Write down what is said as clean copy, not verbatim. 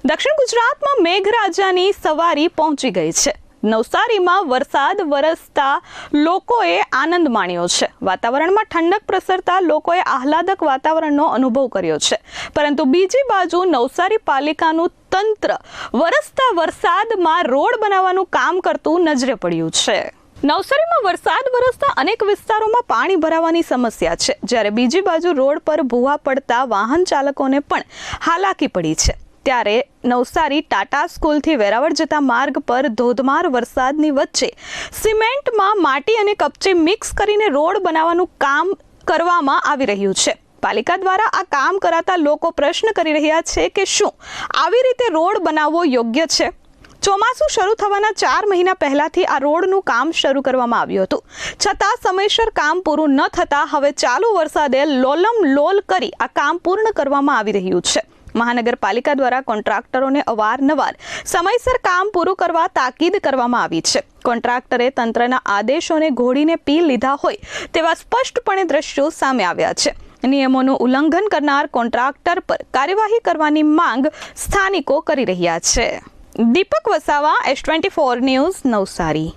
દક્ષિણ ગુજરાતમાં મેઘરાજાની સવારી પહોંચી ગઈ છે। નવસારીમાં વરસાદ વરસતા લોકોએ આનંદ માણ્યો છે। વાતાવરણમાં ઠંડક પ્રસરતા લોકોએ આહલાદક વાતાવરણનો અનુભવ કર્યો છે, પરંતુ બીજી બાજુ નવસારી પાલિકાનું તંત્ર વરસતા વરસાદમાં રોડ બનાવવાનું કામ કરતું નજરે પડ્યું છે। નવસારીમાં વરસાદ વરસતા અનેક વિસ્તારોમાં પાણી ભરાવાની સમસ્યા છે, જ્યારે બીજી બાજુ રોડ પર ભૂવા પડતા વાહન ચાલકોને પણ હાલાકી પડી છે। ત્યારે નવસારી ટાટા સ્કૂલથી વેરાવળ જતા માર્ગ પર ધોધમાર વરસાદની વચ્ચે સિમેન્ટમાં માટી અને કપચી મિક્સ કરીને રોડ બનાવવાનું કામ કરવામાં આવી રહ્યું છે। પાલિકા દ્વારા આ કામ કરાતા લોકો પ્રશ્ન કરી રહ્યા છે કે શું આવી રીતે રોડ બનાવવો યોગ્ય છે? ચોમાસું શરૂ થવાના 4 મહિના પહેલાથી આ રોડનું કામ શરૂ કરવામાં આવ્યું હતું, છતાં સમયસર કામ પૂરું ન થતાં હવે ચાલુ વરસાદે લોલમ લોલ કરી આ કામ પૂર્ણ કરવામાં આવી રહ્યું છે। મહાનગરપાલિકા દ્વારા કોન્ટ્રાક્ટરોને અવારનવાર સમયસર કામ પૂરું કરવા તાકીદ કરવામાં આવી છે। કોન્ટ્રાક્ટરે તંત્રના આદેશોને ઘોડીને પી લીધા હોય તેવા સ્પષ્ટપણે દ્રશ્યો સામે આવ્યા છે। નિયમોનું ઉલ્લંઘન કરનાર કોન્ટ્રાક્ટર પર કાર્યવાહી કરવાની માંગ સ્થાનિકો કરી રહ્યા છે। દીપક વસાવા, S24 ન્યૂઝ, નવસારી।